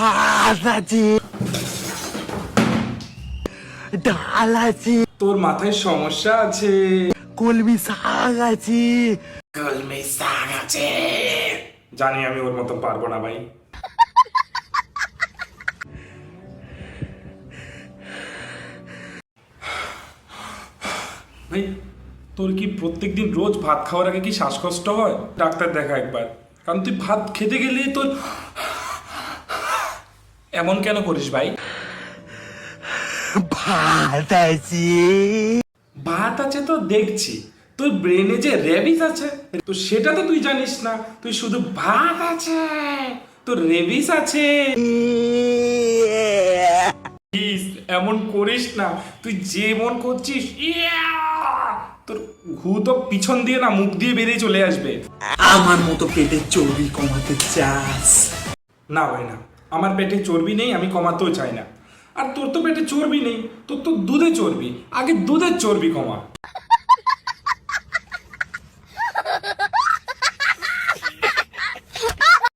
ভাত আছে, ডাল আছে, তোর মাথায় সমস্যা আছে। কলমি শাক আছে। কলমি শাক আছে। জানি আমি ওর মতো পারবো না ভাই। ভাই তোর কি প্রত্যেকদিন রোজ ভাত খাওয়ার আগে কি শ্বাসকষ্ট হয়? ডাক্তার দেখা একবার, কারণ তুই ভাত খেতে গেলে তোর এমন কেন করিস ভাই? ভাত আছে। ভাত আছে তো দেখছি, তোর ব্রেনে যে রেবিস আছে তো সেটা তো তুই জানিস না। তুই শুধু ভাত আছে, তোর রেবিস আছে। প্লিজ এমন করিস না, তুই যেমন করছিস তোর ঘু তো পিছন দিয়ে না মুখ দিয়ে বেরিয়ে চলে আসবে। আমার মতো পেটের চর্বি কমাতে চাস? না ভাই না, আমার পেটে চর্বি নেই, আমি কমাতেও চাই না। আর তোর তো পেটে চর্বি নেই, তোর তো দুধে চর্বি, আগে দুধের চর্বি কমা।